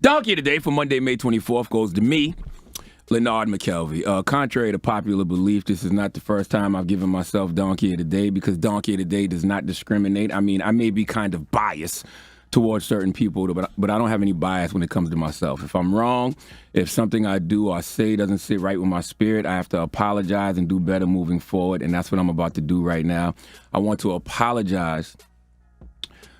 Donkey today for Monday, May 24th goes to me, Leonard McKelvey. Contrary to popular belief, this is not the first time I've given myself Donkey of the Day because Donkey of the Day does not discriminate. I mean, I may be kind of biased towards certain people, but I don't have any bias when it comes to myself. If I'm wrong, if something I do or say doesn't sit right with my spirit, I have to apologize and do better moving forward, and that's what I'm about to do right now. I want to apologize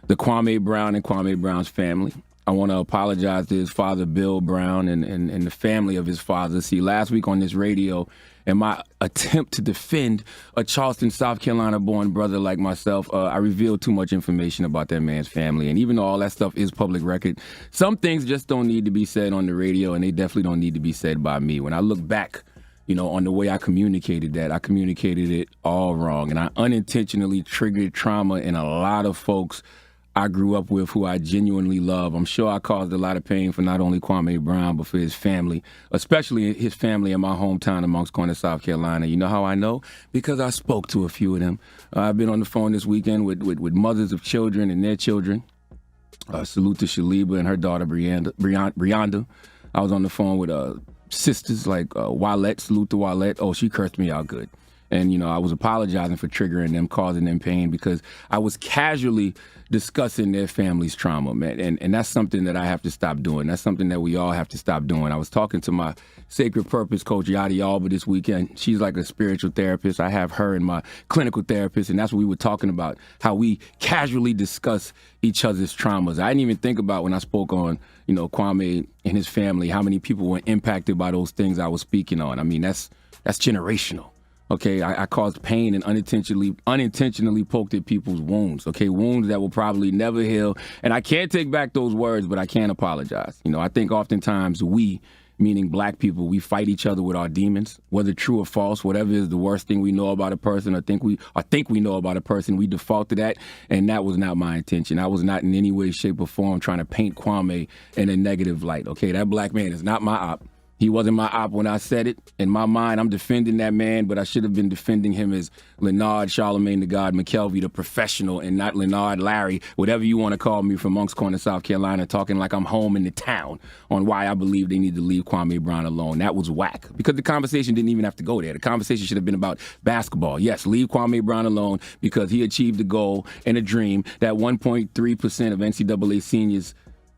to Kwame Brown and Kwame Brown's family. I want to apologize to his father, Bill Brown, and the family of his father. See, last week on this radio, in my attempt to defend a Charleston, South Carolina-born brother like myself, I revealed too much information about that man's family. And even though all that stuff is public record, some things just don't need to be said on the radio, and they definitely don't need to be said by me. When I look back, on the way I communicated that, I communicated it all wrong. And I unintentionally triggered trauma in a lot of folks I grew up with who I genuinely love. I'm sure I caused a lot of pain for not only Kwame Brown, but for his family, especially his family in my hometown of Moncks Corner, South Carolina. You know how I know? Because I spoke to a few of them. I've been on the phone this weekend with mothers of children and their children. Salute to Shaliba and her daughter, Brianda. I was on the phone with sisters like Wallette, salute to Wallette. Oh, she cursed me out good. And, I was apologizing for triggering them, causing them pain, because I was casually discussing their family's trauma, man. And that's something that I have to stop doing. That's something that we all have to stop doing. I was talking to my Sacred Purpose coach, Yadi Alba, this weekend. She's like a spiritual therapist. I have her and my clinical therapist, and that's what we were talking about, how we casually discuss each other's traumas. I didn't even think about when I spoke on, Kwame and his family, how many people were impacted by those things I was speaking on. I mean, that's generational. Okay, I caused pain and unintentionally poked at people's wounds, okay, wounds that will probably never heal. And I can't take back those words, but I can apologize. I think oftentimes we, meaning black people, we fight each other with our demons, whether true or false, whatever is the worst thing we know about a person or think we know about a person, we default to that, and that was not my intention. I was not in any way, shape, or form trying to paint Kwame in a negative light, okay? That black man is not my op. He wasn't my op when I said it. In my mind, I'm defending that man, but I should have been defending him as Leonard Charlamagne the God McKelvey, the professional, and not Leonard Larry, whatever you want to call me, from Moncks Corner, South Carolina, talking like I'm home in the town on why I believe they need to leave Kwame Brown alone. That was whack, because the conversation didn't even have to go there. The conversation should have been about basketball. Yes, leave Kwame Brown alone because he achieved a goal and a dream that 1.3% of NCAA seniors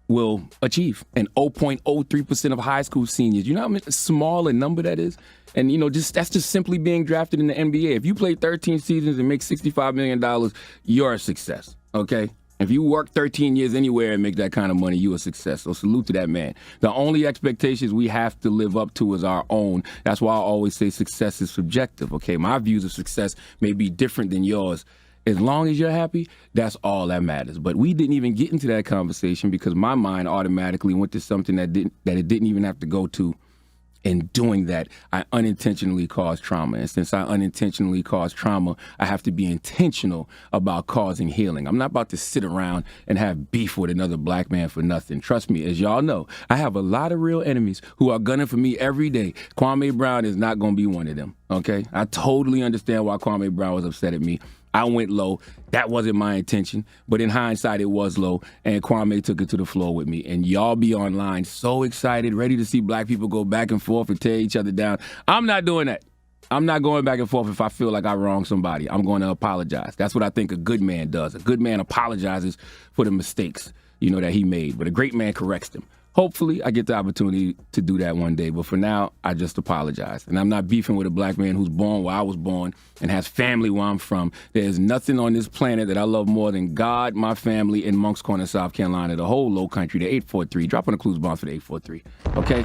will achieve, and 0.03% of high school seniors. You know how small a number that is? And, that's just simply being drafted in the NBA. If you play 13 seasons and make $65 million, you're a success, okay? If you work 13 years anywhere and make that kind of money, you're a success. So salute to that man. The only expectations we have to live up to is our own. That's why I always say success is subjective, okay? My views of success may be different than yours. As long as you're happy, that's all that matters. But we didn't even get into that conversation because my mind automatically went to something that it didn't even have to go to. In doing that, I unintentionally caused trauma. And since I unintentionally caused trauma, I have to be intentional about causing healing. I'm not about to sit around and have beef with another black man for nothing. Trust me, as y'all know, I have a lot of real enemies who are gunning for me every day. Kwame Brown is not going to be one of them, okay? I totally understand why Kwame Brown was upset at me. I went low. That wasn't my intention. But in hindsight, it was low. And Kwame took it to the floor with me. And y'all be online so excited, ready to see black people go back and forth and tear each other down. I'm not doing that. I'm not going back and forth if I feel like I wronged somebody. I'm going to apologize. That's what I think a good man does. A good man apologizes for the mistakes, that he made. But a great man corrects them. Hopefully, I get the opportunity to do that one day. But for now, I just apologize. And I'm not beefing with a black man who's born where I was born and has family where I'm from. There's nothing on this planet that I love more than God, my family, and Moncks Corner, South Carolina, the whole low country, the 843. Drop on the clues bomb for the 843, okay?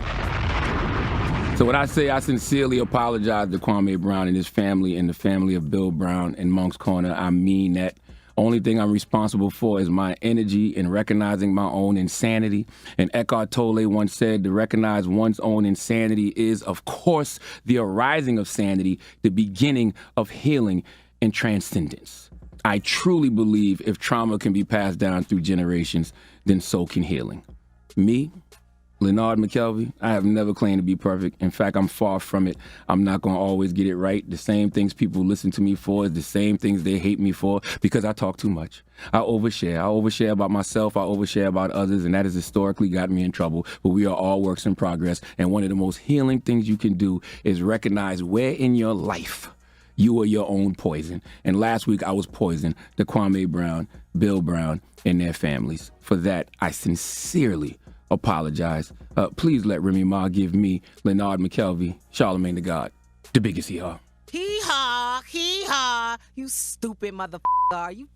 So when I say I sincerely apologize to Kwame Brown and his family and the family of Bill Brown and Moncks Corner, I mean that. Only thing I'm responsible for is my energy in recognizing my own insanity. And Eckhart Tolle once said, to recognize one's own insanity is, of course, the arising of sanity, the beginning of healing and transcendence. I truly believe if trauma can be passed down through generations, then so can healing. Me, Leonard McKelvey, I have never claimed to be perfect. In fact, I'm far from it. I'm not going to always get it right. The same things people listen to me for is the same things they hate me for because I talk too much. I overshare. I overshare about myself. I overshare about others, and that has historically got me in trouble. But we are all works in progress, and one of the most healing things you can do is recognize where in your life you are your own poison. And last week I was poisoned to Kwame Brown, Bill Brown, and their families. For that, I sincerely apologize. Please let Remy Ma give me, Leonard McKelvey, Charlamagne the God, the biggest hee-haw. Hee-haw, hee-haw, you stupid motherfucker. Are you